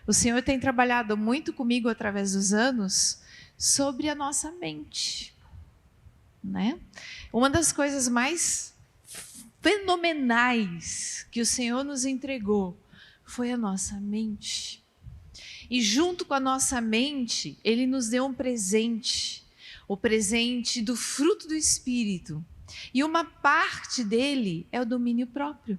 O Senhor tem trabalhado muito comigo através dos anos sobre a nossa mente, né? Uma das coisas mais fenomenais que o Senhor nos entregou foi a nossa mente. E junto com a nossa mente, Ele nos deu um presente, o presente do fruto do Espírito. E uma parte dele é o domínio próprio.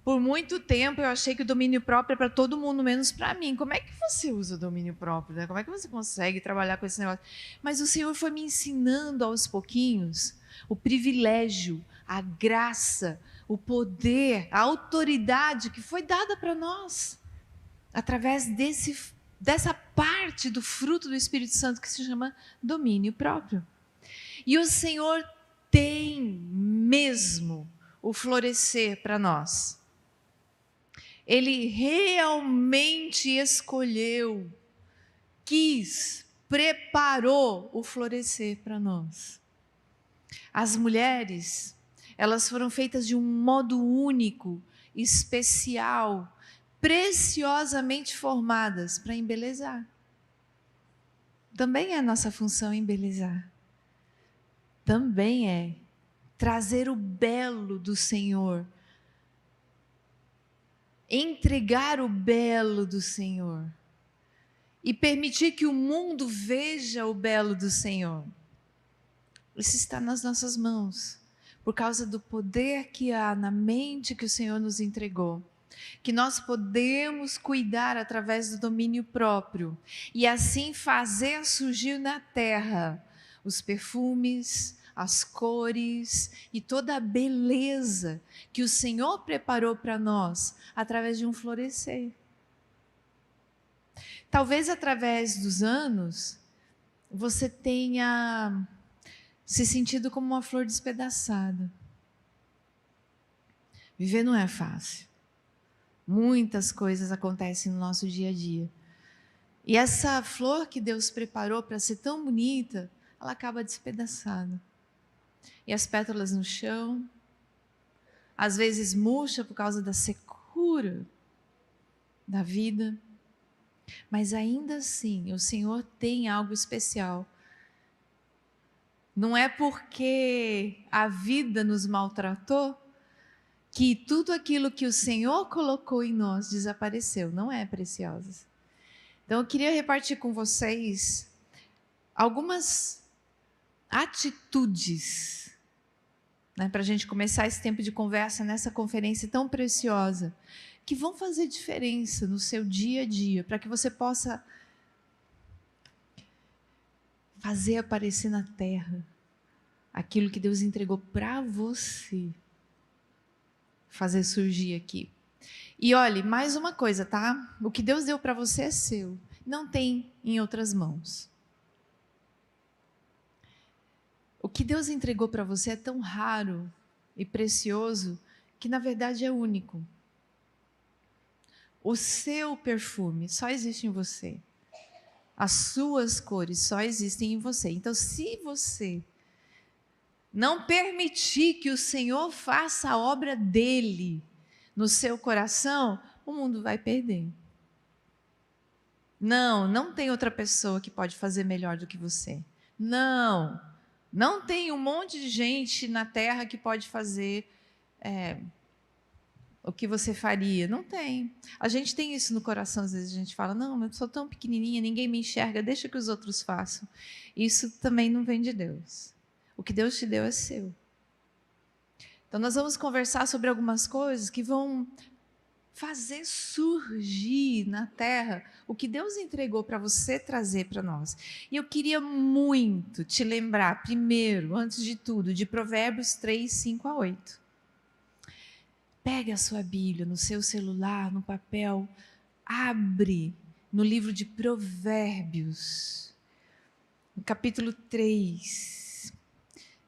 Por muito tempo eu achei que o domínio próprio é para todo mundo, menos para mim. Como é que você usa o domínio próprio, né? Como é que você consegue trabalhar com esse negócio? Mas o Senhor foi me ensinando aos pouquinhos o privilégio, a graça, o poder, a autoridade que foi dada para nós através dessa parte do fruto do Espírito Santo que se chama domínio próprio. E o Senhor tem mesmo o florescer para nós. Ele realmente escolheu, quis, preparou o florescer para nós. As mulheres, elas foram feitas de um modo único, especial, preciosamente formadas para embelezar. Também é a nossa função embelezar. Também é trazer o belo do Senhor, entregar o belo do Senhor e permitir que o mundo veja o belo do Senhor. Isso está nas nossas mãos, por causa do poder que há na mente que o Senhor nos entregou, que nós podemos cuidar através do domínio próprio e assim fazer surgir na terra os perfumes, as cores e toda a beleza que o Senhor preparou para nós através de um florescer. Talvez através dos anos você tenha se sentido como uma flor despedaçada. Viver não é fácil. Muitas coisas acontecem no nosso dia a dia. E essa flor que Deus preparou para ser tão bonita, ela acaba despedaçada. E as pétalas no chão, às vezes murcha por causa da secura da vida. Mas ainda assim, o Senhor tem algo especial. Não é porque a vida nos maltratou que tudo aquilo que o Senhor colocou em nós desapareceu. Não é, preciosas? Então eu queria repartir com vocês algumas atitudes, né, para a gente começar esse tempo de conversa nessa conferência tão preciosa, que vão fazer diferença no seu dia a dia, para que você possa fazer aparecer na terra aquilo que Deus entregou para você, fazer surgir aqui. E olhe, mais uma coisa, tá? O que Deus deu para você é seu, não tem em outras mãos. O que Deus entregou para você é tão raro e precioso que na verdade é único. O seu perfume só existe em você. As suas cores só existem em você. Então, se você não permitir que o Senhor faça a obra dele no seu coração, o mundo vai perder. Não tem outra pessoa que pode fazer melhor do que você. Não tem um monte de gente na terra que pode fazer o que você faria. Não tem. A gente tem isso no coração, às vezes a gente fala, não, eu sou tão pequenininha, ninguém me enxerga, deixa que os outros façam. Isso também não vem de Deus. O que Deus te deu é seu. Então nós vamos conversar sobre algumas coisas que vão fazer surgir na terra o que Deus entregou para você trazer para nós. E eu queria muito te lembrar, primeiro, antes de tudo, de Provérbios 3, 5 a 8. Pegue a sua Bíblia no seu celular, no papel, abre no livro de Provérbios, no capítulo 3,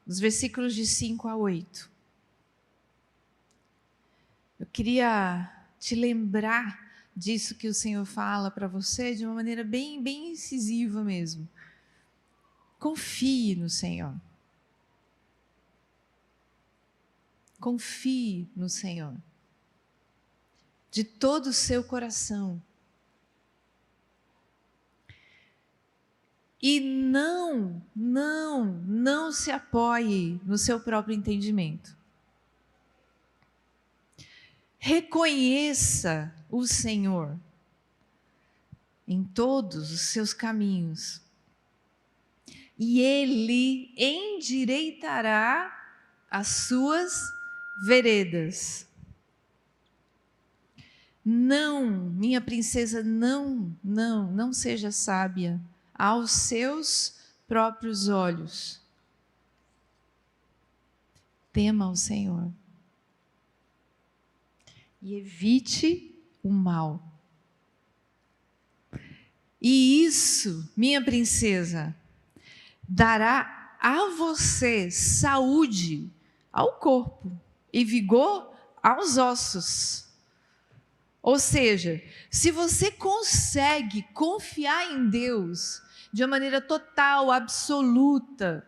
nos versículos de 5 a 8. Eu queria te lembrar disso que o Senhor fala para você de uma maneira bem, bem incisiva mesmo. Confie no Senhor. Confie no Senhor. de todo o seu coração. E não se apoie no seu próprio entendimento. Reconheça o Senhor em todos os seus caminhos, e Ele endireitará as suas veredas. Não, minha princesa, não seja sábia aos seus próprios olhos. Tema o Senhor e evite o mal. E isso, minha princesa, dará a você saúde ao corpo e vigor aos ossos. Ou seja, se você consegue confiar em Deus de uma maneira total, absoluta,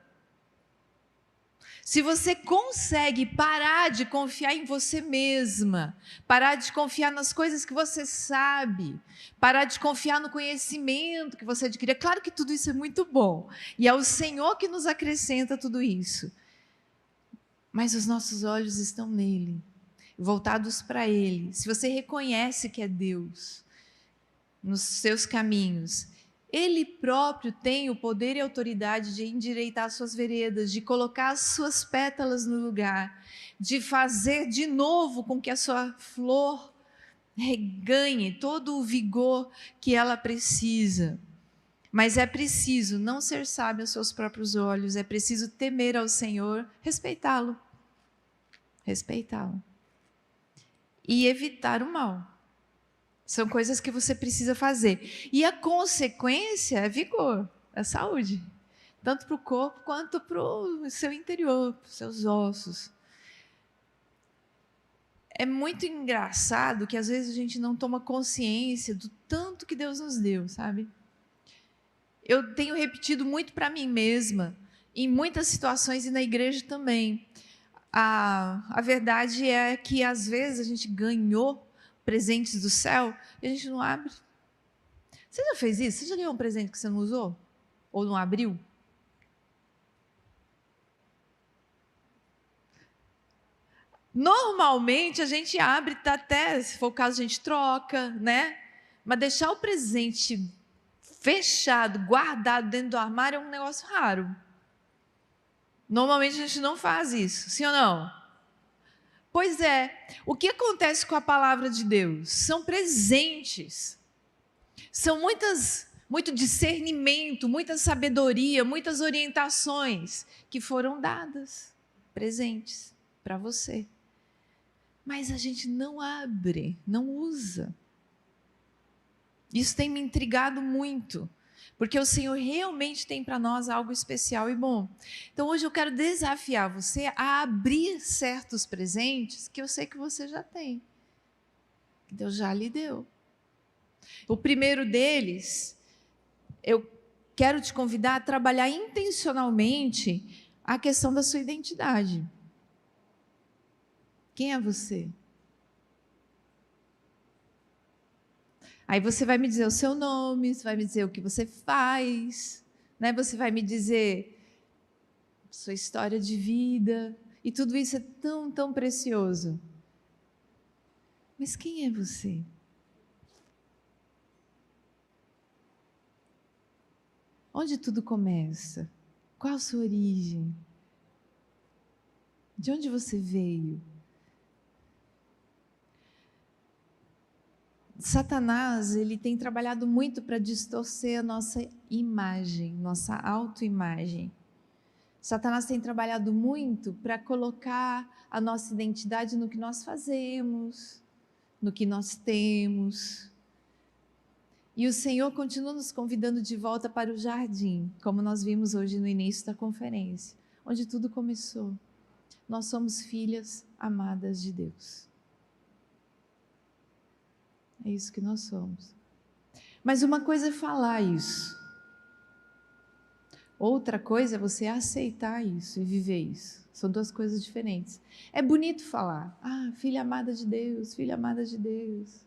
se você consegue parar de confiar em você mesma, parar de confiar nas coisas que você sabe, parar de confiar no conhecimento que você adquiriu, é claro que tudo isso é muito bom, e é o Senhor que nos acrescenta tudo isso, mas os nossos olhos estão nele, voltados para Ele. Se você reconhece que é Deus nos seus caminhos, Ele próprio tem o poder e a autoridade de endireitar as suas veredas, de colocar as suas pétalas no lugar, de fazer de novo com que a sua flor reganhe todo o vigor que ela precisa. Mas é preciso não ser sábio aos seus próprios olhos, é preciso temer ao Senhor, respeitá-lo. E evitar o mal. São coisas que você precisa fazer. E a consequência é vigor, é saúde. Tanto para o corpo quanto para o seu interior, para os seus ossos. É muito engraçado que às vezes a gente não toma consciência do tanto que Deus nos deu, sabe? Eu tenho repetido muito para mim mesma, em muitas situações e na igreja também. A verdade é que às vezes a gente ganhou presentes do céu e a gente não abre. Você já fez isso? Você já ganhou um presente que você não usou? Ou não abriu? Normalmente a gente abre, até, se for o caso, a gente troca, né? Mas deixar o presente fechado, guardado dentro do armário é um negócio raro. Normalmente a gente não faz isso, sim ou não? Pois é, o que acontece com a palavra de Deus? São presentes, são muito discernimento, muita sabedoria, muitas orientações que foram dadas, presentes para você. Mas a gente não abre, não usa. Isso tem me intrigado muito, porque o Senhor realmente tem para nós algo especial e bom. Então hoje eu quero desafiar você a abrir certos presentes que eu sei que você já tem, que Deus já lhe deu. O primeiro deles, eu quero te convidar a trabalhar intencionalmente a questão da sua identidade. Quem é você? Aí você vai me dizer o seu nome, você vai me dizer o que você faz, né? Você vai me dizer sua história de vida, e tudo isso é tão precioso. Mas quem é você? Onde tudo começa? Qual a sua origem? De onde você veio? Satanás, ele tem trabalhado muito para distorcer a nossa imagem, nossa autoimagem. Satanás tem trabalhado muito para colocar a nossa identidade no que nós fazemos, no que nós temos. E o Senhor continua nos convidando de volta para o jardim, como nós vimos hoje no início da conferência, onde tudo começou. Nós somos filhas amadas de Deus. É isso que nós somos. Mas uma coisa é falar isso. Outra coisa é você aceitar isso e viver isso. São duas coisas diferentes. É bonito falar, filha amada de Deus, filha amada de Deus.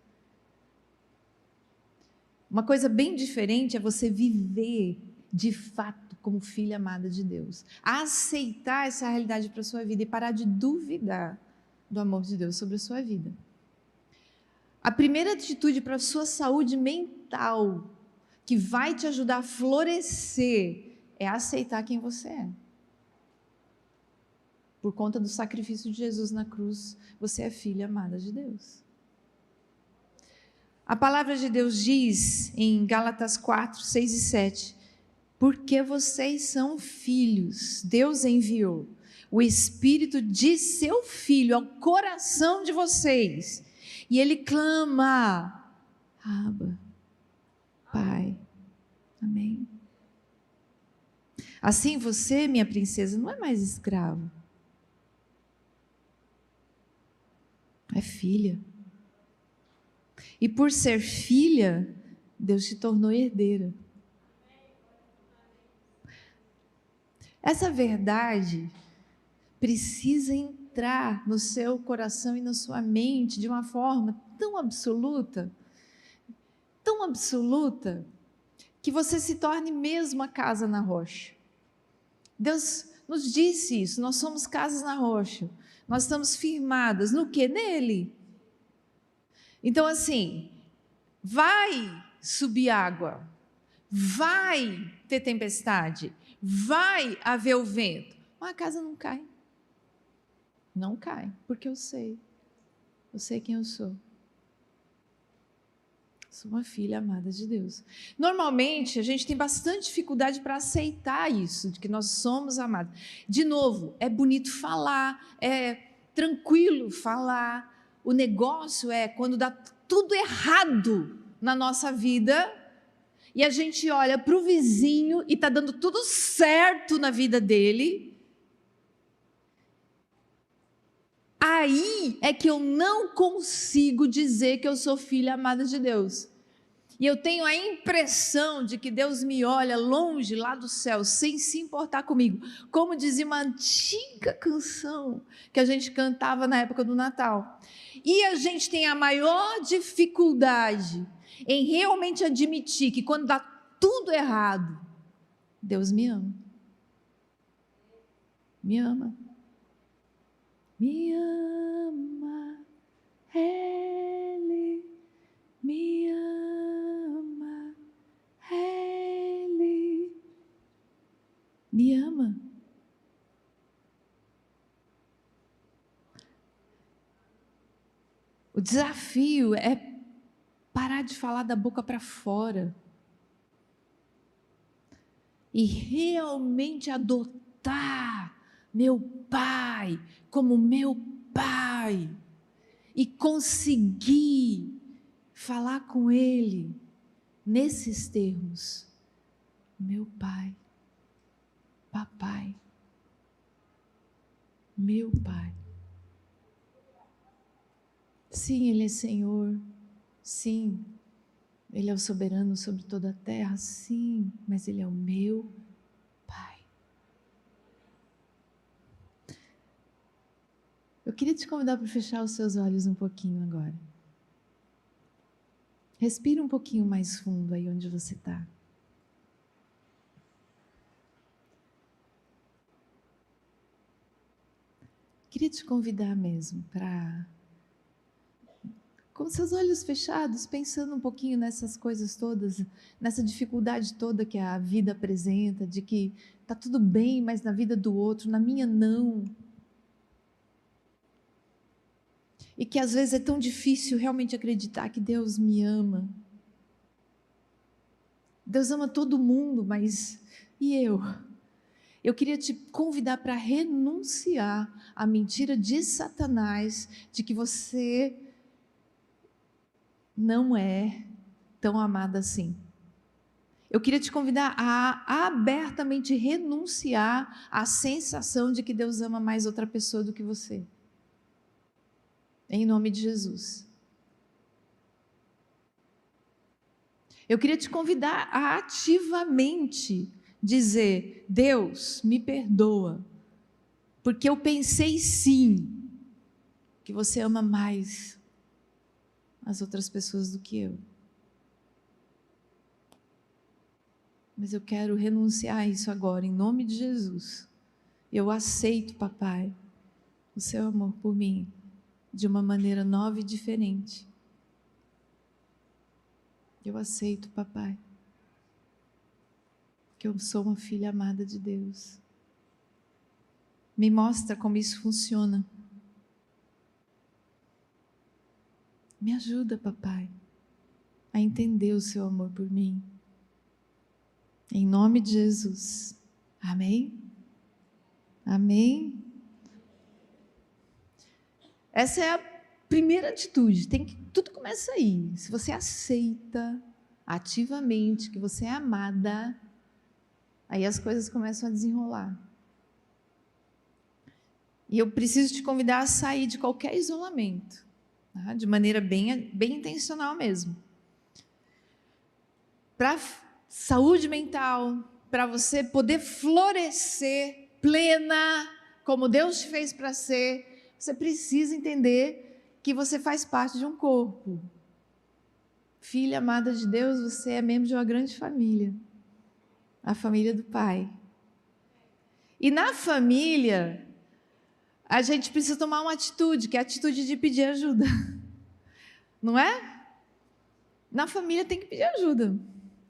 Uma coisa bem diferente é você viver de fato como filha amada de Deus. Aceitar essa realidade para a sua vida e parar de duvidar do amor de Deus sobre a sua vida. A primeira atitude para a sua saúde mental, que vai te ajudar a florescer, é aceitar quem você é. Por conta do sacrifício de Jesus na cruz, você é filha amada de Deus. A palavra de Deus diz em Gálatas 4, 6 e 7, porque vocês são filhos, Deus enviou o Espírito de seu Filho ao coração de vocês, e Ele clama, Abba, Pai, amém. Assim você, minha princesa, não é mais escrava, é filha. E por ser filha, Deus te tornou herdeira. Essa verdade precisa entrar no seu coração e na sua mente de uma forma tão absoluta, que você se torne mesmo a casa na rocha. Deus nos disse isso, nós somos casas na rocha, nós estamos firmadas no quê? Nele. Então assim, vai subir água, vai ter tempestade, vai haver o vento, mas a casa não cai. Não cai, porque eu sei quem eu sou. Sou uma filha amada de Deus. Normalmente, a gente tem bastante dificuldade para aceitar isso, de que nós somos amados. De novo, é bonito falar, é tranquilo falar. O negócio é quando dá tudo errado na nossa vida e a gente olha para o vizinho e está dando tudo certo na vida dele. Aí é que eu não consigo dizer que eu sou filha amada de Deus. E eu tenho a impressão de que Deus me olha longe, lá do céu, sem se importar comigo. Como dizia uma antiga canção que a gente cantava na época do Natal. E a gente tem a maior dificuldade em realmente admitir que quando dá tudo errado, Deus me ama. Me ama. Me ama, Ele me ama, Ele me ama. O desafio é parar de falar da boca para fora e realmente adotar meu Pai como meu Pai e conseguir falar com Ele nesses termos: meu Pai, papai, meu Pai. Sim, Ele é Senhor, sim, Ele é o soberano sobre toda a terra, sim, mas Ele é o meu Pai. Eu queria te convidar para fechar os seus olhos um pouquinho agora. Respira um pouquinho mais fundo aí onde você está. Queria te convidar mesmo para, com seus olhos fechados, pensando um pouquinho nessas coisas todas, nessa dificuldade toda que a vida apresenta, de que está tudo bem, mas na vida do outro, na minha não. E que às vezes é tão difícil realmente acreditar que Deus me ama. Deus ama todo mundo, mas e eu? Eu queria te convidar para renunciar à mentira de Satanás de que você não é tão amada assim. Eu queria te convidar a abertamente renunciar à sensação de que Deus ama mais outra pessoa do que você. Em nome de Jesus. Eu queria te convidar a ativamente dizer: Deus, me perdoa, porque eu pensei sim que você ama mais as outras pessoas do que eu. Mas eu quero renunciar a isso agora, em nome de Jesus. Eu aceito, papai, o seu amor por mim de uma maneira nova e diferente. Eu aceito, papai, que eu sou uma filha amada de Deus. Me mostra como isso funciona. Me ajuda, papai, a entender o seu amor por mim. Em nome de Jesus. Amém? Amém? Essa é a primeira atitude. Tudo começa aí. Se você aceita ativamente que você é amada, aí as coisas começam a desenrolar. E eu preciso te convidar a sair de qualquer isolamento, tá? De maneira bem intencional mesmo. Para saúde mental, para você poder florescer plena, como Deus te fez para ser, você precisa entender que você faz parte de um corpo. Filha amada de Deus, você é membro de uma grande família, a família do Pai. E na família, a gente precisa tomar uma atitude, que é a atitude de pedir ajuda. Não é? Na família tem que pedir ajuda.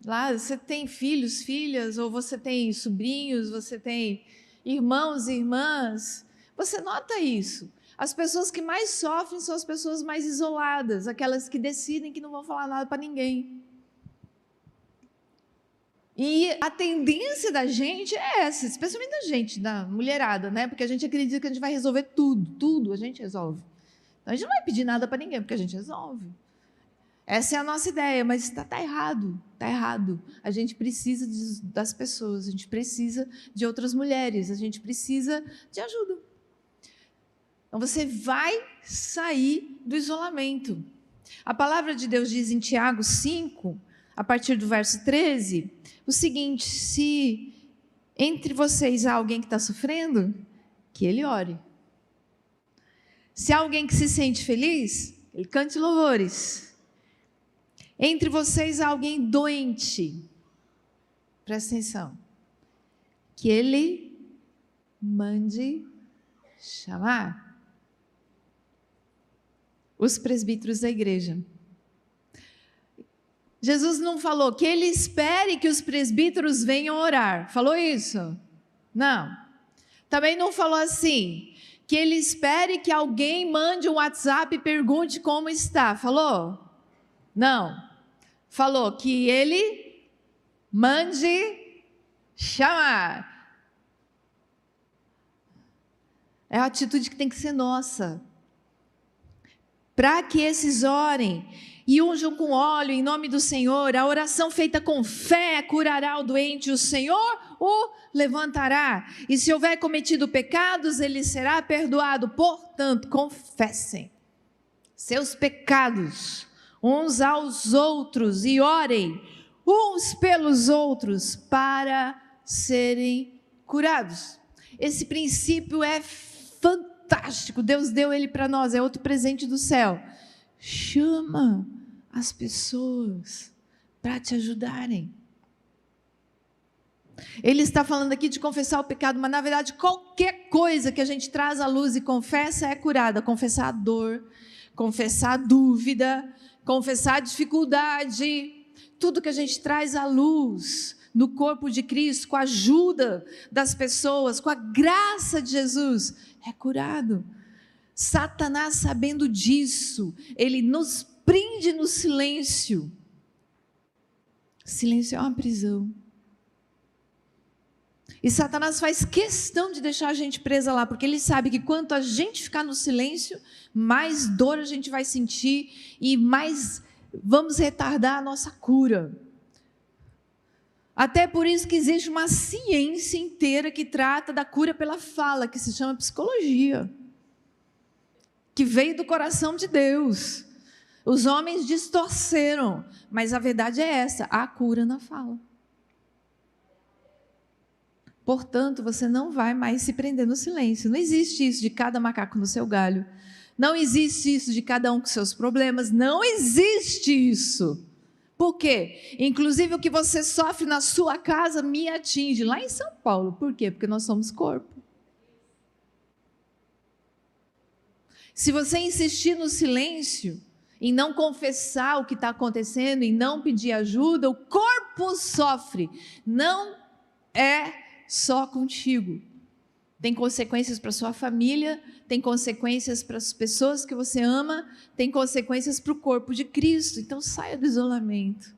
Lá você tem filhos, filhas, ou você tem sobrinhos, você tem irmãos e irmãs. Você nota isso. As pessoas que mais sofrem são as pessoas mais isoladas, aquelas que decidem que não vão falar nada para ninguém. E a tendência da gente é essa, especialmente da gente, da mulherada, né? Porque a gente acredita que a gente vai resolver tudo a gente resolve. Então a gente não vai pedir nada para ninguém, porque a gente resolve. Essa é a nossa ideia, mas está errado, está errado. A gente precisa das pessoas, a gente precisa de outras mulheres, a gente precisa de ajuda. Então você vai sair do isolamento. A palavra de Deus diz em Tiago 5, a partir do verso 13, o seguinte: se entre vocês há alguém que está sofrendo, que ele ore. Se há alguém que se sente feliz, ele cante louvores. Entre vocês há alguém doente, presta atenção, que ele mande chamar os presbíteros da igreja. Jesus não falou que ele espere que os presbíteros venham orar. Falou isso? Não. Também não falou assim, que ele espere que alguém mande um WhatsApp e pergunte como está. Falou? Não. Falou que ele mande chamar. É a atitude que tem que ser nossa. Para que esses orem e unjam com óleo em nome do Senhor, a oração feita com fé curará o doente, o Senhor o levantará. E se houver cometido pecados, ele será perdoado. Portanto, confessem seus pecados uns aos outros e orem uns pelos outros para serem curados. Esse princípio é fantástico, Deus deu ele para nós, é outro presente do céu. Chama as pessoas para te ajudarem. Ele está falando aqui de confessar o pecado, mas na verdade qualquer coisa que a gente traz à luz e confessa é curada. Confessar a dor, confessar a dúvida, confessar a dificuldade, tudo que a gente traz à luz no corpo de Cristo, com a ajuda das pessoas, com a graça de Jesus, é curado. Satanás, sabendo disso, ele nos prende no silêncio. Silêncio é uma prisão. E Satanás faz questão de deixar a gente presa lá, porque ele sabe que quanto a gente ficar no silêncio, mais dor a gente vai sentir e mais vamos retardar a nossa cura. Até por isso que existe uma ciência inteira que trata da cura pela fala, que se chama psicologia, que veio do coração de Deus. Os homens distorceram, mas a verdade é essa, há cura na fala. Portanto, você não vai mais se prender no silêncio. Não existe isso de cada macaco no seu galho. Não existe isso de cada um com seus problemas. Não existe isso. Por quê? Inclusive o que você sofre na sua casa me atinge. Lá em São Paulo. Por quê? Porque nós somos corpo. Se você insistir no silêncio, em não confessar o que está acontecendo, em não pedir ajuda, o corpo sofre. Não é só contigo. Tem consequências para sua família, tem consequências para as pessoas que você ama, tem consequências para o corpo de Cristo. Então saia do isolamento,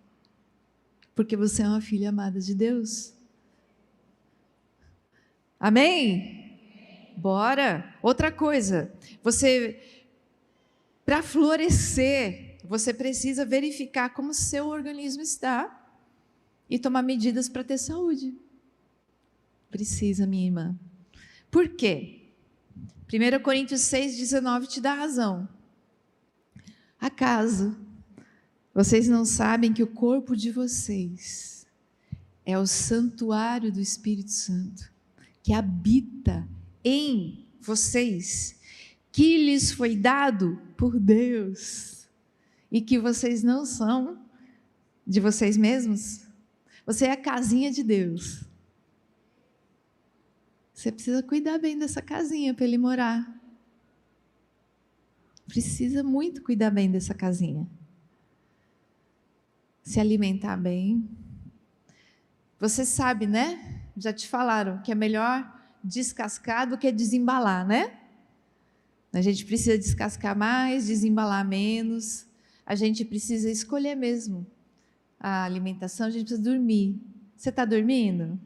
porque você é uma filha amada de Deus. Amém? Bora! Outra coisa, para florescer, você precisa verificar como o seu organismo está e tomar medidas para ter saúde. Precisa, minha irmã. Por quê? 1 Coríntios 6,19 te dá razão. Acaso vocês não sabem que o corpo de vocês é o santuário do Espírito Santo, que habita em vocês, que lhes foi dado por Deus, e que vocês não são de vocês mesmos? Você é a casinha de Deus. Você precisa cuidar bem dessa casinha para ele morar. Precisa muito cuidar bem dessa casinha. Se alimentar bem. Você sabe, né? Já te falaram que é melhor descascar do que desembalar, né? A gente precisa descascar mais, desembalar menos. A gente precisa escolher mesmo a alimentação, a gente precisa dormir. Você está dormindo?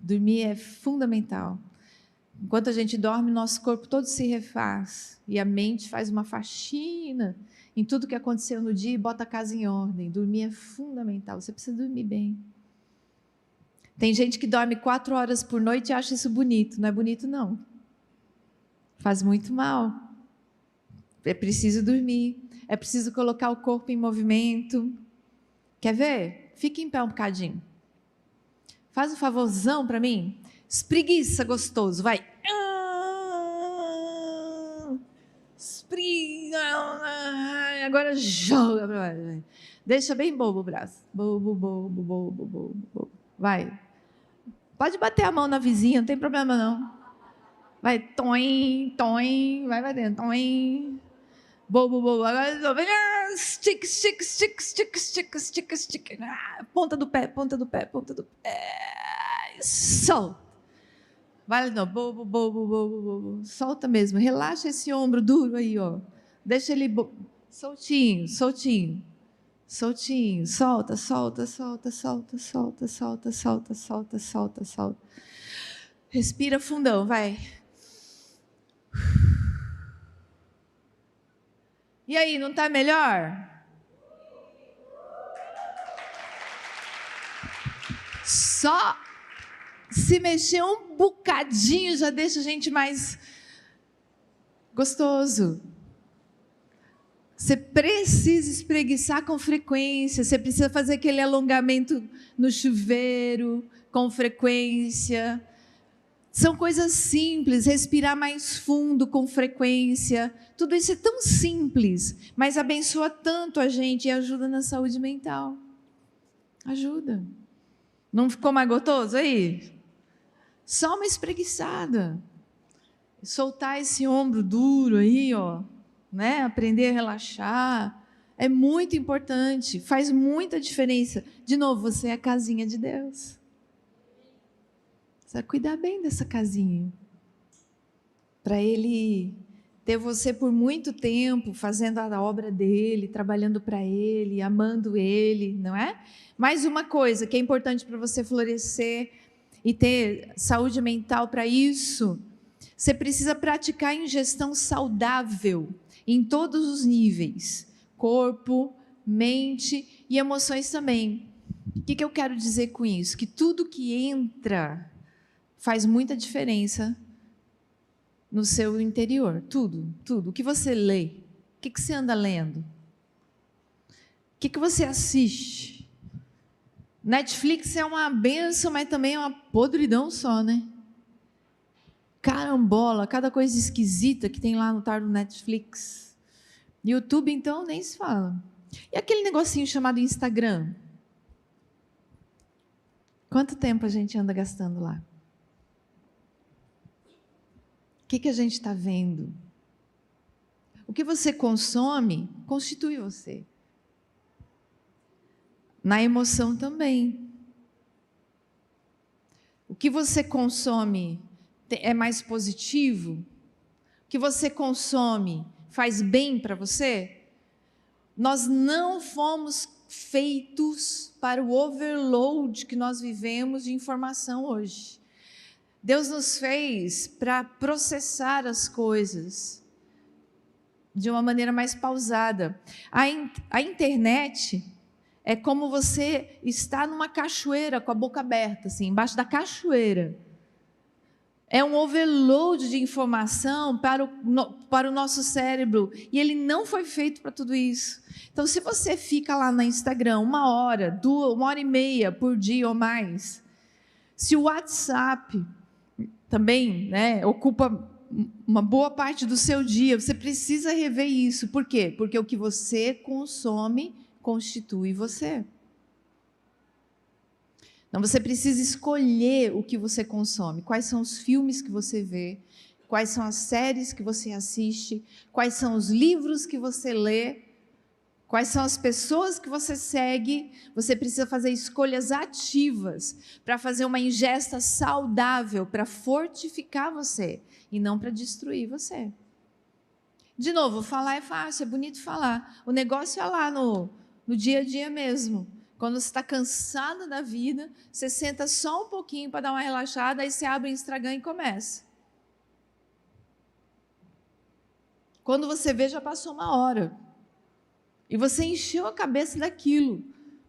Dormir é fundamental. Enquanto a gente dorme, nosso corpo todo se refaz e a mente faz uma faxina em tudo que aconteceu no dia e bota a casa em ordem. Dormir é fundamental, você precisa dormir bem. Tem gente que dorme 4 horas por noite e acha isso bonito. Não é bonito, não. Faz muito mal. É preciso dormir, é preciso colocar o corpo em movimento. Quer ver? Fique em pé um bocadinho. Faz um favorzão para mim. Espreguiça gostoso, vai. Espreguiça. Agora joga. Deixa bem bobo o braço. Bobo, bobo, bobo, bobo, bobo. Vai. Pode bater a mão na vizinha, não tem problema não. Vai, toim, toim. Vai dentro, toim. Bobo, bobo. Agora stick, stick, stick, stick, stick, stick, stick. Ponta do pé, ponta do pé, ponta do pé. Solta. Vai de novo. Bobo, bobo, bobo, bobo. Solta mesmo. Relaxa esse ombro duro aí, ó. Deixa ele soltinho, soltinho. Soltinho. Solta, solta, solta, solta, solta, solta, solta, solta, solta, solta. Respira fundão, vai. E aí, não está melhor? Só se mexer um bocadinho já deixa a gente mais gostoso. Você precisa espreguiçar com frequência, você precisa fazer aquele alongamento no chuveiro com frequência. São coisas simples, respirar mais fundo com frequência. Tudo isso é tão simples, mas abençoa tanto a gente e ajuda na saúde mental. Ajuda. Não ficou mais gostoso aí? Só uma espreguiçada. Soltar esse ombro duro aí, ó, né? Aprender a relaxar. É muito importante, faz muita diferença. De novo, você é a casinha de Deus. Você vai cuidar bem dessa casinha. Para Ele ter você por muito tempo fazendo a obra dEle, trabalhando para Ele, amando Ele, não é? Mais uma coisa que é importante para você florescer e ter saúde mental para isso, você precisa praticar ingestão saudável em todos os níveis, corpo, mente e emoções também. O que eu quero dizer com isso? Que tudo que entra faz muita diferença no seu interior, tudo, tudo. O que você lê? O que você anda lendo? O que você assiste? Netflix é uma bênção, mas também é uma podridão só, né? Carambola, cada coisa esquisita que tem lá no tal do Netflix. YouTube, então, nem se fala. E aquele negocinho chamado Instagram? Quanto tempo a gente anda gastando lá? O que a gente está vendo? O que você consome constitui você. Na emoção também. O que você consome é mais positivo? O que você consome faz bem para você? Nós não fomos feitos para o overload que nós vivemos de informação hoje. Deus nos fez para processar as coisas de uma maneira mais pausada. A internet é como você está numa cachoeira com a boca aberta, assim, embaixo da cachoeira. É um overload de informação para o nosso cérebro, e ele não foi feito para tudo isso. Então, se você fica lá no Instagram 1 hora, 1 hora e meia por dia ou mais, se o WhatsApp também, né, ocupa uma boa parte do seu dia, você precisa rever isso. Por quê? Porque o que você consome constitui você. Então, você precisa escolher o que você consome, quais são os filmes que você vê, quais são as séries que você assiste, quais são os livros que você lê, quais são as pessoas que você segue. Você precisa fazer escolhas ativas para fazer uma ingesta saudável, para fortificar você e não para destruir você. De novo, falar é fácil, é bonito falar. O negócio é lá no dia a dia mesmo. Quando você está cansado da vida, você senta só um pouquinho para dar uma relaxada, aí você abre o Instagram e começa. Quando você vê, já passou 1 hora. E você encheu a cabeça daquilo.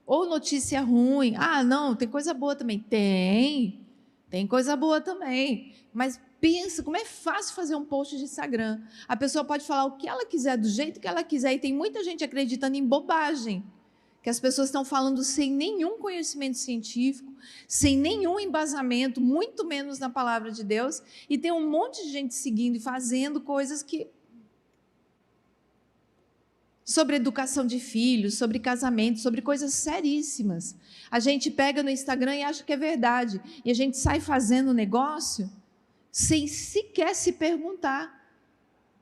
Ou notícia ruim. Ah, não, tem coisa boa também. Tem coisa boa também. Mas pensa, como é fácil fazer um post de Instagram. A pessoa pode falar o que ela quiser, do jeito que ela quiser, e tem muita gente acreditando em bobagem. Que as pessoas estão falando sem nenhum conhecimento científico, sem nenhum embasamento, muito menos na palavra de Deus, e tem um monte de gente seguindo e fazendo coisas que... sobre educação de filhos, sobre casamento, sobre coisas seríssimas. A gente pega no Instagram e acha que é verdade, e a gente sai fazendo negócio sem sequer se perguntar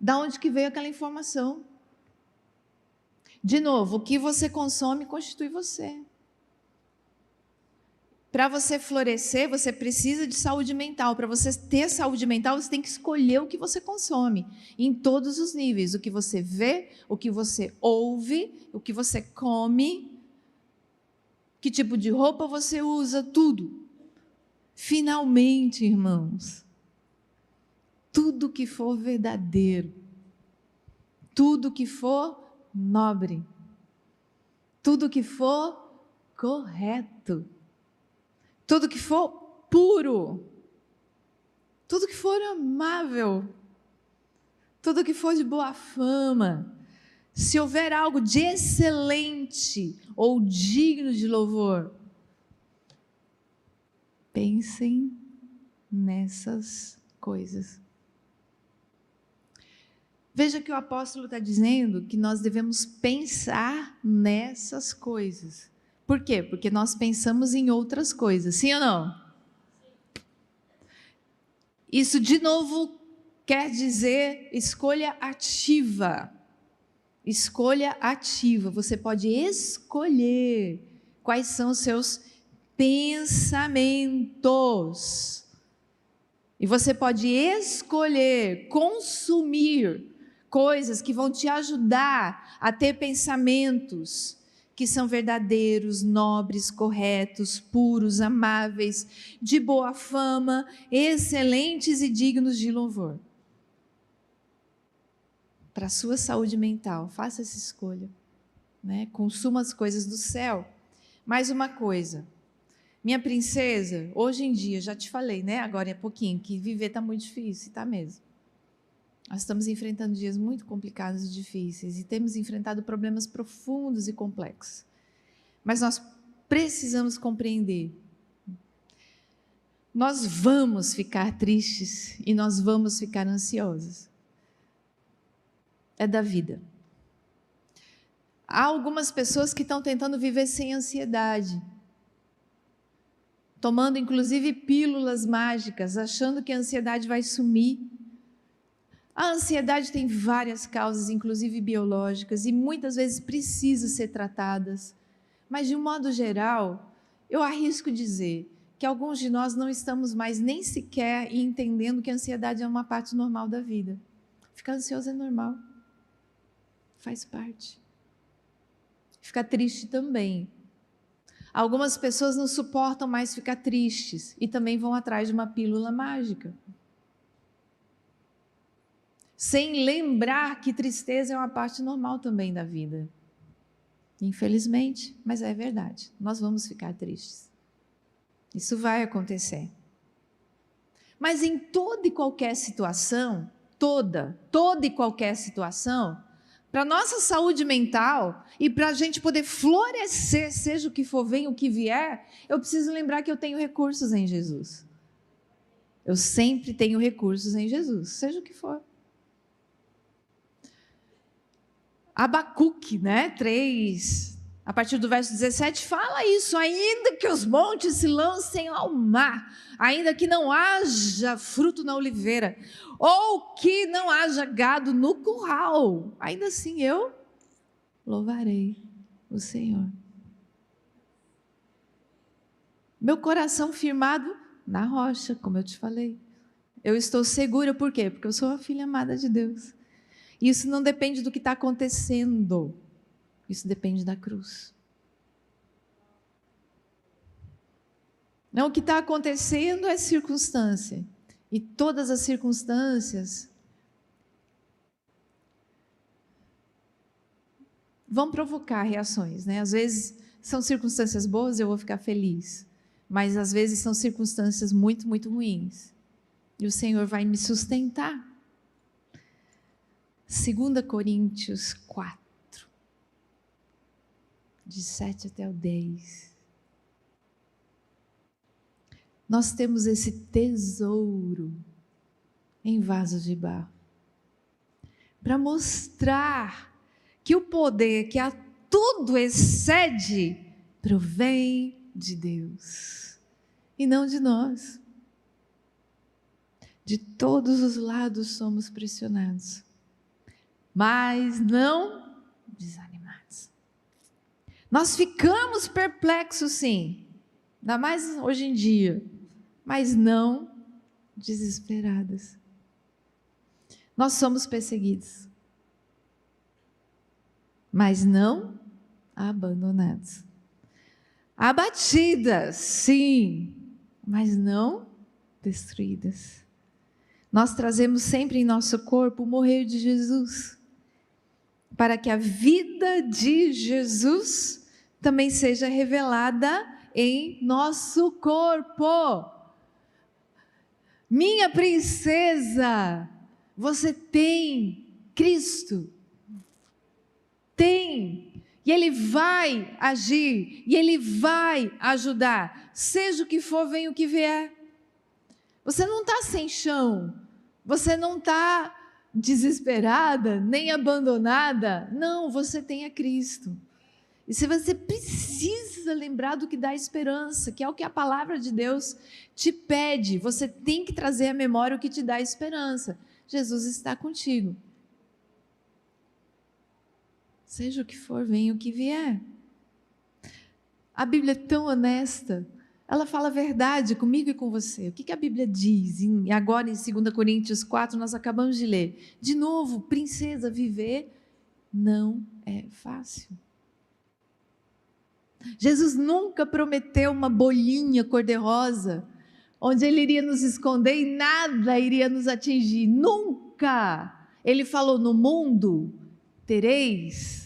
de onde que veio aquela informação. De novo, o que você consome constitui você. Para você florescer, você precisa de saúde mental. Para você ter saúde mental, você tem que escolher o que você consome, em todos os níveis. O que você vê, o que você ouve, o que você come, que tipo de roupa você usa, tudo. Finalmente, irmãos, tudo que for verdadeiro, tudo que for nobre, tudo que for correto, tudo que for puro, tudo que for amável, tudo que for de boa fama, se houver algo de excelente ou digno de louvor, pensem nessas coisas. Veja que o apóstolo está dizendo que nós devemos pensar nessas coisas. Por quê? Porque nós pensamos em outras coisas, sim ou não? Isso, de novo, quer dizer escolha ativa. Escolha ativa. Você pode escolher quais são os seus pensamentos. E você pode escolher consumir coisas que vão te ajudar a ter pensamentos que são verdadeiros, nobres, corretos, puros, amáveis, de boa fama, excelentes e dignos de louvor. Para a sua saúde mental, faça essa escolha, né? Consuma as coisas do céu. Mais uma coisa, minha princesa, hoje em dia, já te falei, né? Agora é pouquinho, que viver está muito difícil, está mesmo. Nós estamos enfrentando dias muito complicados e difíceis e temos enfrentado problemas profundos e complexos. Mas nós precisamos compreender. Nós vamos ficar tristes e nós vamos ficar ansiosos. É da vida. Há algumas pessoas que estão tentando viver sem ansiedade, tomando inclusive pílulas mágicas, achando que a ansiedade vai sumir. A ansiedade tem várias causas, inclusive biológicas, e muitas vezes precisam ser tratadas. Mas, de um modo geral, eu arrisco dizer que alguns de nós não estamos mais nem sequer entendendo que a ansiedade é uma parte normal da vida. Ficar ansioso é normal, faz parte. Ficar triste também. Algumas pessoas não suportam mais ficar tristes e também vão atrás de uma pílula mágica, sem lembrar que tristeza é uma parte normal também da vida. Infelizmente, mas é verdade, nós vamos ficar tristes. Isso vai acontecer. Mas em toda e qualquer situação, toda e qualquer situação, para a nossa saúde mental e para a gente poder florescer, seja o que for, venha o que vier, eu preciso lembrar que eu tenho recursos em Jesus. Eu sempre tenho recursos em Jesus, seja o que for. Abacuque, 3, a partir do verso 17, fala isso: ainda que os montes se lancem ao mar, ainda que não haja fruto na oliveira, ou que não haja gado no curral, ainda assim eu louvarei o Senhor. Meu coração firmado na rocha, como eu te falei. Eu estou segura, por quê? Porque eu sou a filha amada de Deus. Isso não depende do que está acontecendo, isso depende da cruz. Não, o que está acontecendo é circunstância, e todas as circunstâncias vão provocar reações, Às vezes são circunstâncias boas, eu vou ficar feliz, mas às vezes são circunstâncias muito, muito ruins, e o Senhor vai me sustentar. 2 Coríntios 4, de 7 até o 10. Nós temos esse tesouro em vasos de barro, para mostrar que o poder que a tudo excede provém de Deus e não de nós. De todos os lados somos pressionados, mas não desanimados. Nós ficamos perplexos, sim, ainda mais hoje em dia, mas não desesperados. Nós somos perseguidos, mas não abandonados. Abatidas, sim, mas não destruídas. Nós trazemos sempre em nosso corpo o morrer de Jesus, para que a vida de Jesus também seja revelada em nosso corpo. Minha princesa, você tem Cristo. Tem. E Ele vai agir, e Ele vai ajudar. Seja o que for, venha o que vier. Você não está sem chão, você não está desesperada, nem abandonada. Não, você tem a Cristo. E se você precisa lembrar do que dá esperança, que é o que a palavra de Deus te pede, você tem que trazer à memória o que te dá esperança. Jesus está contigo. Seja o que for, venha o que vier. A Bíblia é tão honesta, ela fala a verdade comigo e com você. O que a Bíblia diz? Agora em 2 Coríntios 4, nós acabamos de ler. De novo, princesa, viver não é fácil. Jesus nunca prometeu uma bolinha cor-de-rosa, onde Ele iria nos esconder e nada iria nos atingir. Nunca! Ele falou: no mundo tereis.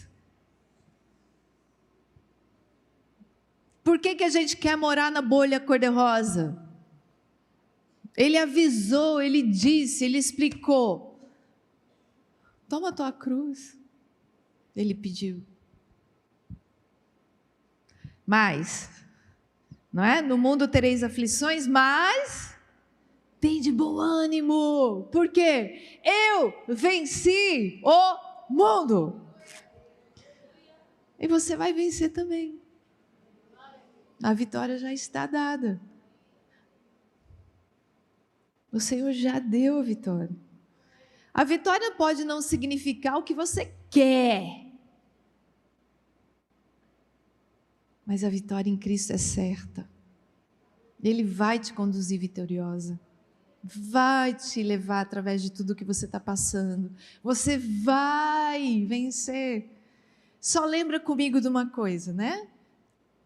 Por que a gente quer morar na bolha cor-de-rosa? Ele avisou, Ele disse, Ele explicou. Toma a tua cruz. Ele pediu. Mas não é? No mundo tereis aflições, mas tem de bom ânimo, porque eu venci o mundo. E você vai vencer também. A vitória já está dada. O Senhor já deu a vitória. A vitória pode não significar o que você quer, mas a vitória em Cristo é certa. Ele vai te conduzir vitoriosa. Vai te levar através de tudo que você está passando. Você vai vencer. Só lembra comigo de uma coisa, né?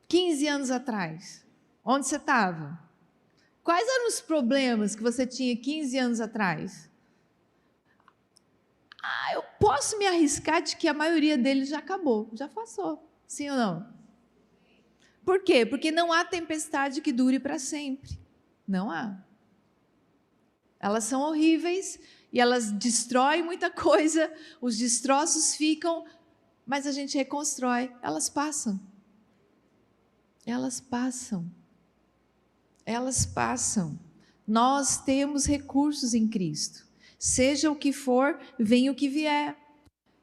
15 anos atrás, onde você estava? Quais eram os problemas que você tinha 15 anos atrás? Eu posso me arriscar de que a maioria deles já acabou, já passou. Sim ou não? Por quê? Porque não há tempestade que dure para sempre. Não há. Elas são horríveis e elas destroem muita coisa, os destroços ficam, mas a gente reconstrói. Elas passam. Elas passam. Elas passam. Nós temos recursos em Cristo. Seja o que for, venha o que vier.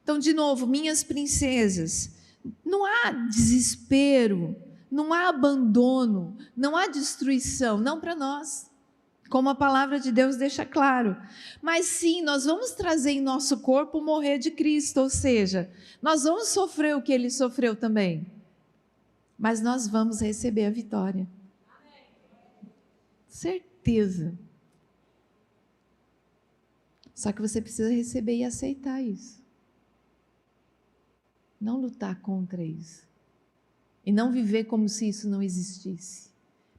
Então, de novo, minhas princesas, não há desespero, não há abandono, não há destruição, não para nós, como a palavra de Deus deixa claro. Mas sim, nós vamos trazer em nosso corpo o morrer de Cristo, ou seja, nós vamos sofrer o que Ele sofreu também, mas nós vamos receber a vitória. Certeza. Só que você precisa receber e aceitar isso. Não lutar contra isso. E não viver como se isso não existisse.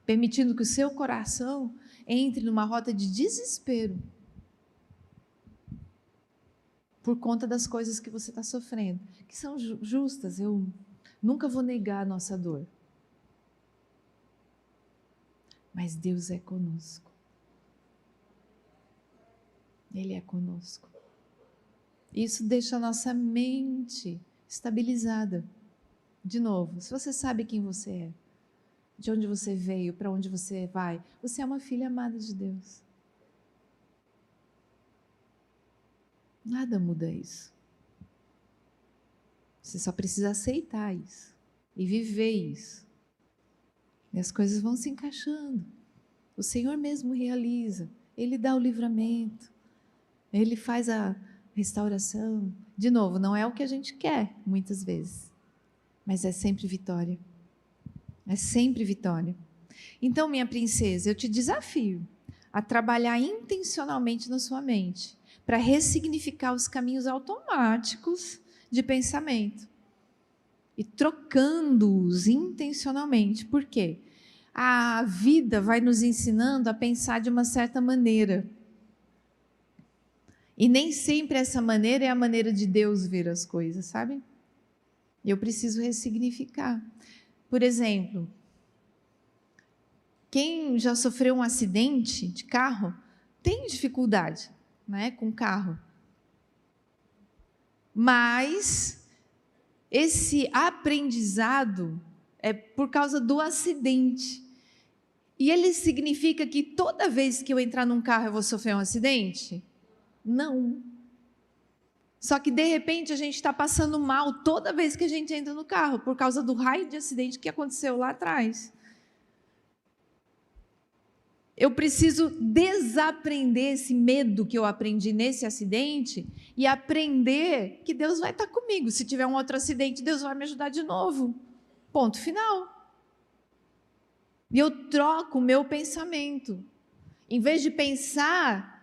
Permitindo que o seu coração entre numa rota de desespero. Por conta das coisas que você está sofrendo. Que são justas, eu nunca vou negar a nossa dor. Mas Deus é conosco. Ele é conosco. Isso deixa a nossa mente estabilizada. De novo, se você sabe quem você é, de onde você veio, para onde você vai, você é uma filha amada de Deus. Nada muda isso. Você só precisa aceitar isso e viver isso. E as coisas vão se encaixando. O Senhor mesmo realiza. Ele dá o livramento. Ele faz a restauração. De novo, não é o que a gente quer, muitas vezes. Mas é sempre vitória. É sempre vitória. Então, minha princesa, eu te desafio a trabalhar intencionalmente na sua mente, para ressignificar os caminhos automáticos de pensamento. E trocando-os intencionalmente. Por quê? A vida vai nos ensinando a pensar de uma certa maneira. E nem sempre essa maneira é a maneira de Deus ver as coisas, sabe? Eu preciso ressignificar. Por exemplo, quem já sofreu um acidente de carro tem dificuldade, né, com carro. Mas esse aprendizado é por causa do acidente. E ele significa que toda vez que eu entrar num carro eu vou sofrer um acidente? Não. Só que de repente a gente está passando mal toda vez que a gente entra no carro, por causa do raio de acidente que aconteceu lá atrás. Eu preciso desaprender esse medo que eu aprendi nesse acidente e aprender que Deus vai estar comigo. Se tiver um outro acidente, Deus vai me ajudar de novo. Ponto final. E eu troco o meu pensamento. Em vez de pensar,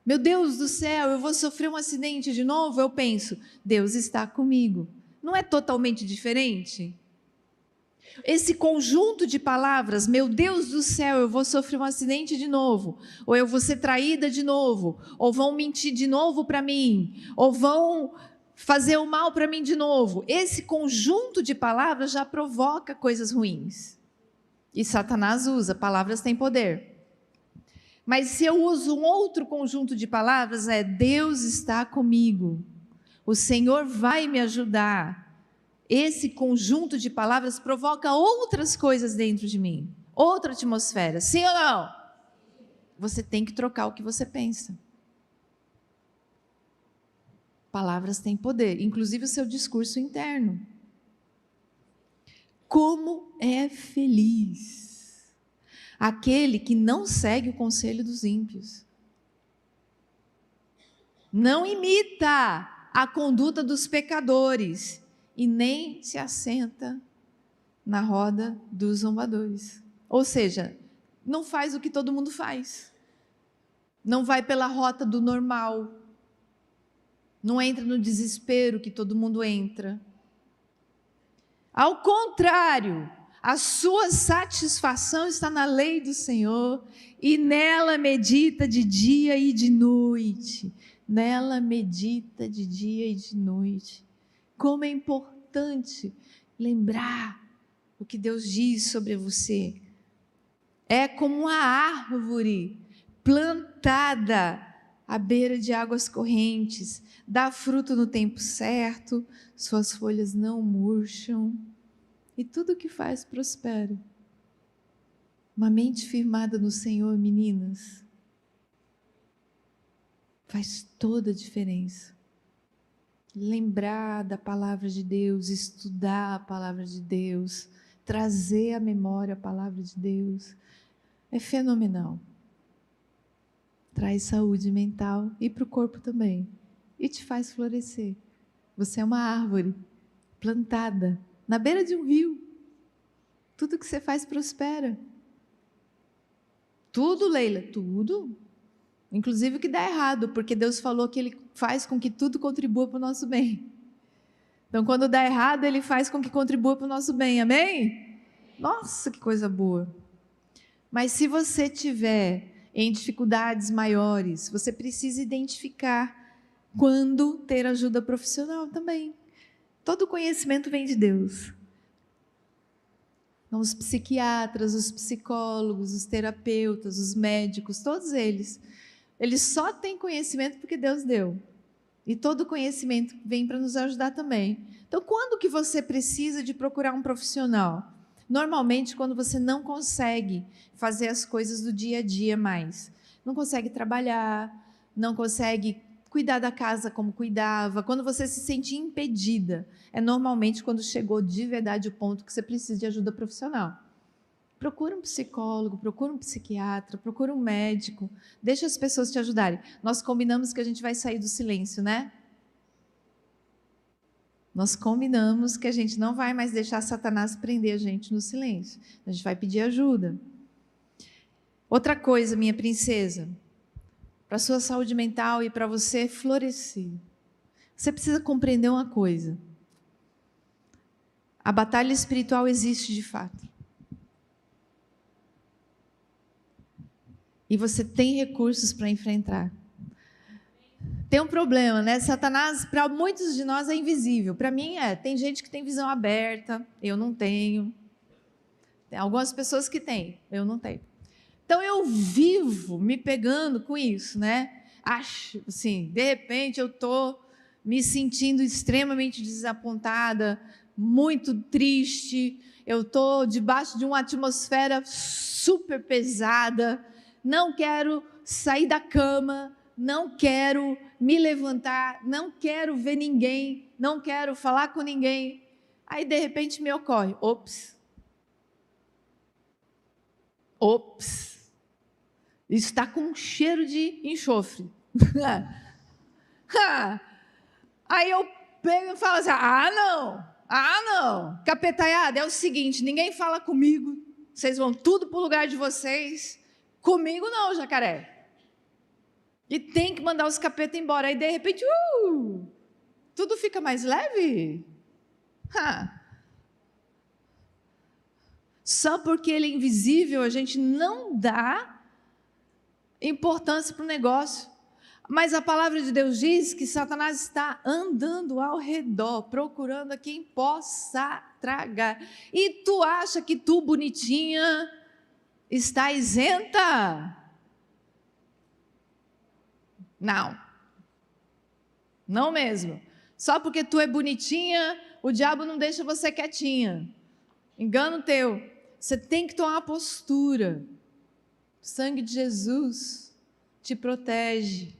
meu Deus do céu, eu vou sofrer um acidente de novo, eu penso, Deus está comigo. Não é totalmente diferente? Esse conjunto de palavras, meu Deus do céu, eu vou sofrer um acidente de novo, ou eu vou ser traída de novo, ou vão mentir de novo para mim, ou vão fazer o mal para mim de novo. Esse conjunto de palavras já provoca coisas ruins. E Satanás usa, palavras têm poder. Mas se eu uso um outro conjunto de palavras, é Deus está comigo, o Senhor vai me ajudar. Esse conjunto de palavras provoca outras coisas dentro de mim, outra atmosfera, sim ou não? Você tem que trocar o que você pensa. Palavras têm poder, inclusive o seu discurso interno. Como é feliz aquele que não segue o conselho dos ímpios, não imita a conduta dos pecadores e nem se assenta na roda dos zombadores. Ou seja, não faz o que todo mundo faz, não vai pela rota do normal, não entra no desespero que todo mundo entra. Ao contrário, a sua satisfação está na lei do Senhor e nela medita de dia e de noite. Nela medita de dia e de noite. Como é importante lembrar o que Deus diz sobre você. É como uma árvore plantada à beira de águas correntes, dá fruto no tempo certo, suas folhas não murcham, e tudo o que faz prospera. Uma mente firmada no Senhor, meninas, faz toda a diferença. Lembrar da palavra de Deus, estudar a palavra de Deus, trazer à memória a palavra de Deus, é fenomenal. Traz saúde mental e para o corpo também, e te faz florescer. Você é uma árvore plantada na beira de um rio. Tudo que você faz prospera. Tudo, Leila, tudo. Inclusive o que dá errado, porque Deus falou que Ele faz com que tudo contribua para o nosso bem. Então, quando dá errado, Ele faz com que contribua para o nosso bem, amém? Nossa, que coisa boa. Mas se você tiver em dificuldades maiores, você precisa identificar quando ter ajuda profissional também. Todo conhecimento vem de Deus. Então, os psiquiatras, os psicólogos, os terapeutas, os médicos, todos eles só têm conhecimento porque Deus deu. E todo conhecimento vem para nos ajudar também. Então, quando que você precisa de procurar um profissional? Normalmente, quando você não consegue fazer as coisas do dia a dia mais. Não consegue trabalhar, não consegue cuidar da casa como cuidava. Quando você se sente impedida, é normalmente quando chegou de verdade o ponto que você precisa de ajuda profissional. Procura um psicólogo, procura um psiquiatra, procura um médico. Deixa as pessoas te ajudarem. Nós combinamos que a gente vai sair do silêncio, né? Nós combinamos que a gente não vai mais deixar Satanás prender a gente no silêncio. A gente vai pedir ajuda. Outra coisa, minha princesa, para a sua saúde mental e para você florescer, você precisa compreender uma coisa. A batalha espiritual existe de fato. E você tem recursos para enfrentar. Tem um problema, né? Satanás, para muitos de nós, é invisível. Para mim, tem gente que tem visão aberta, eu não tenho. Tem algumas pessoas que têm, eu não tenho. Então, eu vivo me pegando com isso, né? Acho, assim, de repente, eu estou me sentindo extremamente desapontada, muito triste, eu estou debaixo de uma atmosfera super pesada, não quero sair da cama, não quero me levantar, não quero ver ninguém, não quero falar com ninguém. Aí, de repente, me ocorre, ops, isso está com um cheiro de enxofre. Aí eu pego e falo assim, não, capetaiada, é o seguinte, ninguém fala comigo, vocês vão tudo para o lugar de vocês, comigo não, jacaré. E tem que mandar os capetas embora. Aí, de repente, tudo fica mais leve. Só porque ele é invisível, a gente não dá importância para o negócio. Mas a palavra de Deus diz que Satanás está andando ao redor, procurando a quem possa tragar. E tu acha que tu, bonitinha, está isenta? Não mesmo. Só porque tu é bonitinha, o diabo não deixa você quietinha. Engano teu. Você tem que tomar uma postura. O sangue de Jesus te protege.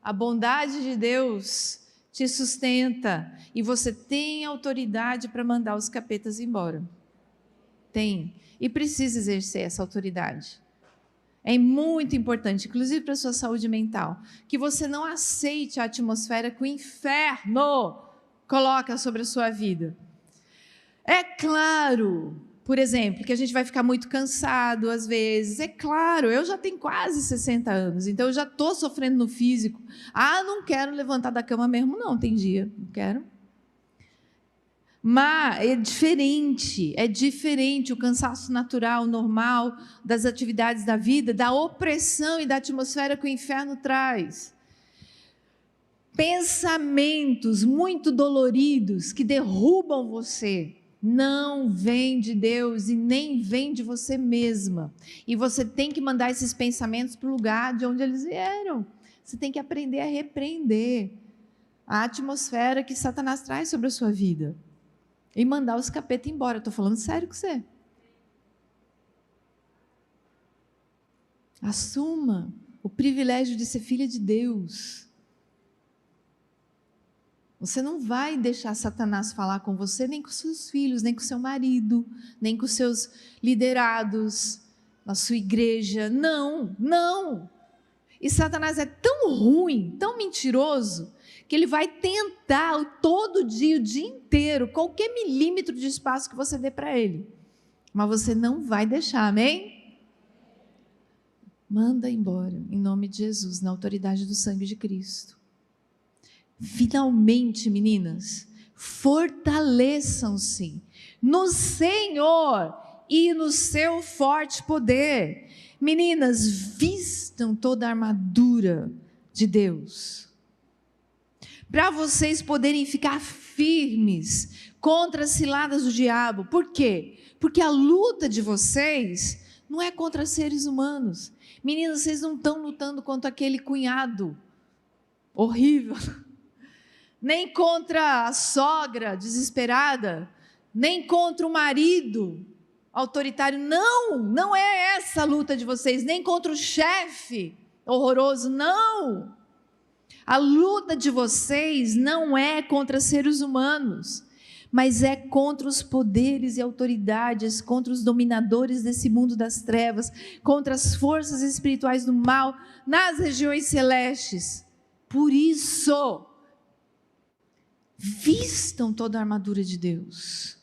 A bondade de Deus te sustenta. E você tem autoridade para mandar os capetas embora. Tem. E precisa exercer essa autoridade. É muito importante, inclusive para a sua saúde mental, que você não aceite a atmosfera que o inferno coloca sobre a sua vida. É claro, por exemplo, que a gente vai ficar muito cansado às vezes. É claro, eu já tenho quase 60 anos, então eu já estou sofrendo no físico. Não quero levantar da cama mesmo, não, tem dia, não quero. Mas é diferente o cansaço natural, normal, das atividades da vida, da opressão e da atmosfera que o inferno traz. Pensamentos muito doloridos que derrubam você, não vêm de Deus e nem vêm de você mesma. E você tem que mandar esses pensamentos para o lugar de onde eles vieram. Você tem que aprender a repreender a atmosfera que Satanás traz sobre a sua vida. E mandar os capetas embora. Estou falando sério com você. Assuma o privilégio de ser filha de Deus. Você não vai deixar Satanás falar com você, nem com seus filhos, nem com seu marido, nem com seus liderados, na sua igreja. Não, não. E Satanás é tão ruim, tão mentiroso, que ele vai tentar todo dia, o dia inteiro, qualquer milímetro de espaço que você dê para ele. Mas você não vai deixar, amém? Manda embora, em nome de Jesus, na autoridade do sangue de Cristo. Finalmente, meninas, fortaleçam-se no Senhor e no seu forte poder. Meninas, vistam toda a armadura de Deus, para vocês poderem ficar firmes contra as ciladas do diabo. Por quê? Porque a luta de vocês não é contra seres humanos. Meninas, vocês não estão lutando contra aquele cunhado horrível, nem contra a sogra desesperada, nem contra o marido autoritário. Não, não é essa a luta de vocês, nem contra o chefe horroroso, não. A luta de vocês não é contra seres humanos, mas é contra os poderes e autoridades, contra os dominadores desse mundo das trevas, contra as forças espirituais do mal nas regiões celestes. Por isso, vistam toda a armadura de Deus,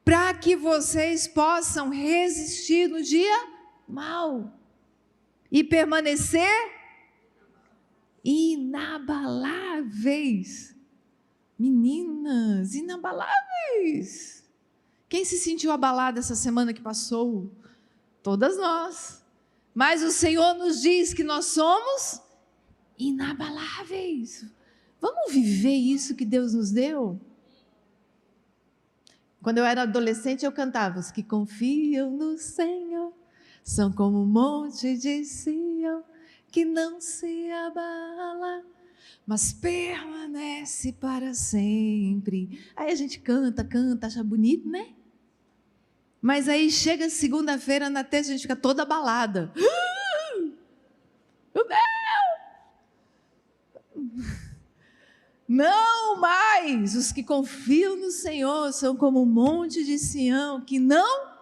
para que vocês possam resistir no dia mau e permanecer inabaláveis. Meninas, inabaláveis. Quem se sentiu abalada essa semana que passou? Todas nós. Mas o Senhor nos diz que nós somos inabaláveis. Vamos viver isso que Deus nos deu? Quando eu era adolescente, eu cantava: os que confiam no Senhor são como um monte de Sião, que não se abala, mas permanece para sempre. Aí a gente canta, acha bonito, né? Mas aí chega segunda-feira, na terça, a gente fica toda abalada. Meu Deus! Não mais, os que confiam no Senhor são como um monte de Sião, que não,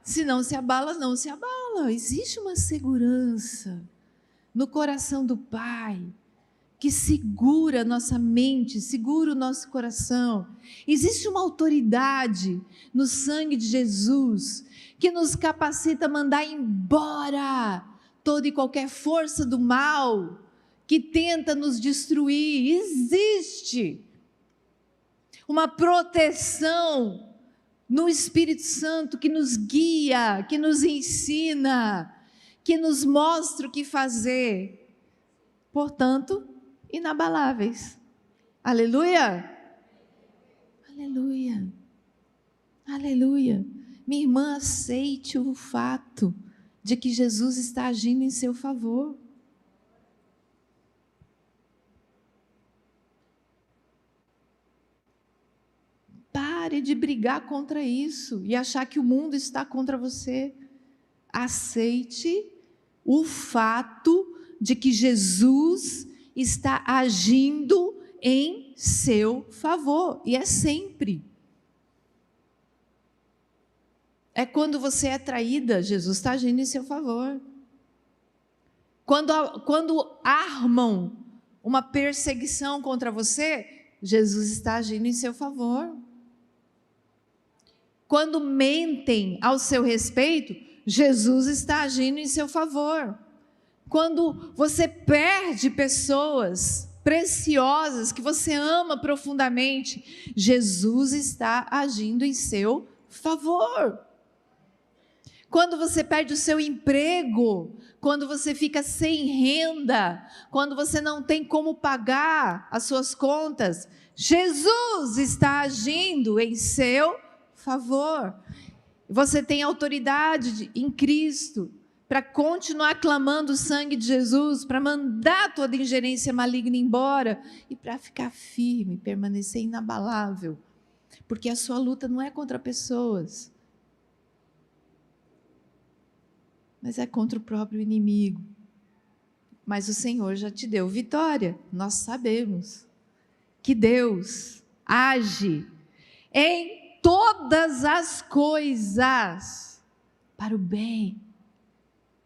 se não se abala, não se abala. Existe uma segurança no coração do Pai, que segura a nossa mente, segura o nosso coração. Existe uma autoridade no sangue de Jesus, que nos capacita a mandar embora toda e qualquer força do mal, que tenta nos destruir. Existe uma proteção no Espírito Santo, que nos guia, que nos ensina, que nos mostra o que fazer. Portanto, inabaláveis. Aleluia! Aleluia! Aleluia! Minha irmã, aceite o fato de que Jesus está agindo em seu favor. pare de brigar contra isso e achar que o mundo está contra você. Aceite o fato de que Jesus está agindo em seu favor, e é sempre. É quando você é traída, Jesus está agindo em seu favor. Quando armam uma perseguição contra você, Jesus está agindo em seu favor. Quando mentem ao seu respeito, Jesus está agindo em seu favor. Quando você perde pessoas preciosas que você ama profundamente, Jesus está agindo em seu favor. Quando você perde o seu emprego, quando você fica sem renda, quando você não tem como pagar as suas contas, Jesus está agindo em seu favor. Você tem autoridade em Cristo para continuar clamando o sangue de Jesus, para mandar toda ingerência maligna embora e para ficar firme, permanecer inabalável, porque a sua luta não é contra pessoas, mas é contra o próprio inimigo. Mas o Senhor já te deu vitória. Nós sabemos que Deus age em todas as coisas para o bem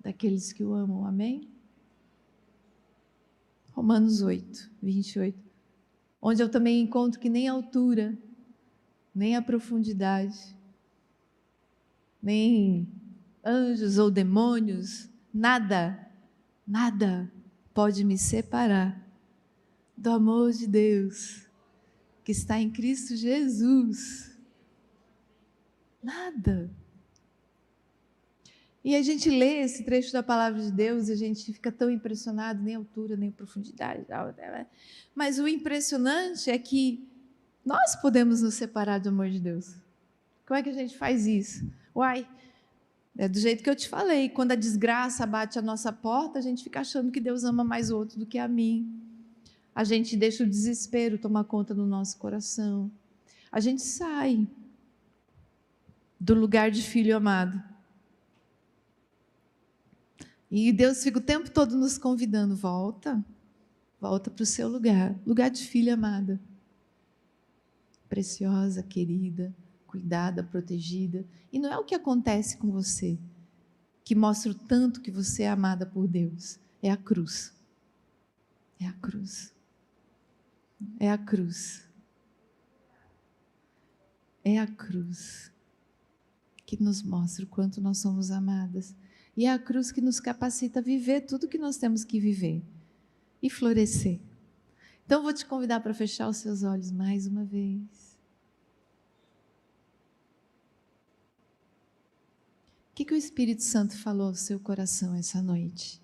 daqueles que o amam, amém? Romanos 8, 28, onde eu também encontro que nem a altura, nem a profundidade, nem anjos ou demônios, nada pode me separar do amor de Deus que está em Cristo Jesus. Nada. E a gente lê esse trecho da palavra de Deus e a gente fica tão impressionado, nem altura, nem profundidade. Mas o impressionante é que nós podemos nos separar do amor de Deus. Como é que a gente faz isso? É do jeito que eu te falei, quando a desgraça bate a nossa porta, a gente fica achando que Deus ama mais o outro do que a mim. A gente deixa o desespero tomar conta do nosso coração. A gente sai do lugar de filho amado. E Deus fica o tempo todo nos convidando, volta para o seu lugar de filha amada, preciosa, querida, cuidada, protegida. E não é o que acontece com você que mostra o tanto que você é amada por Deus, é a cruz. É a cruz. É a cruz. É a cruz que nos mostra o quanto nós somos amadas. E é a cruz que nos capacita a viver tudo que nós temos que viver e florescer. Então, vou te convidar para fechar os seus olhos mais uma vez. O que o Espírito Santo falou ao seu coração essa noite?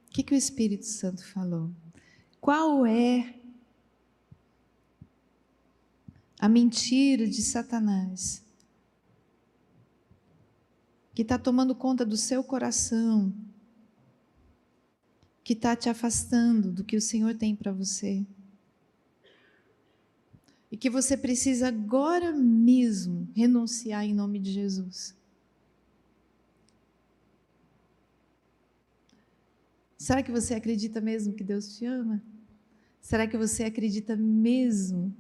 O que o Espírito Santo falou? Qual é a mentira de Satanás que está tomando conta do seu coração, que está te afastando do que o Senhor tem para você? E que você precisa agora mesmo renunciar em nome de Jesus. Será que você acredita mesmo que Deus te ama? Será que você acredita mesmo?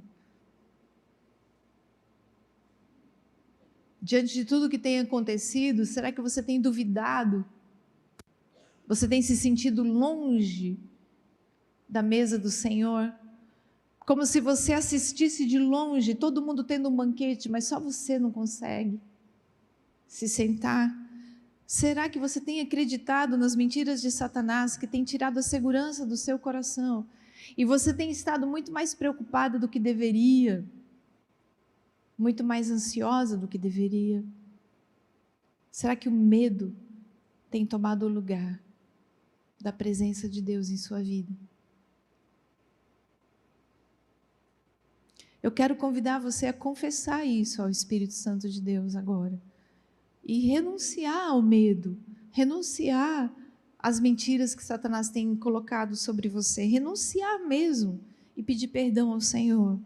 Diante de tudo que tem acontecido, será que você tem duvidado? Você tem se sentido longe da mesa do Senhor? Como se você assistisse de longe, todo mundo tendo um banquete, mas só você não consegue se sentar. Será que você tem acreditado nas mentiras de Satanás, que tem tirado a segurança do seu coração? E você tem estado muito mais preocupada do que deveria, muito mais ansiosa do que deveria? Será que o medo tem tomado o lugar da presença de Deus em sua vida? Eu quero convidar você a confessar isso ao Espírito Santo de Deus agora. E renunciar ao medo, renunciar as mentiras que Satanás tem colocado sobre você, renunciar mesmo e pedir perdão ao Senhor.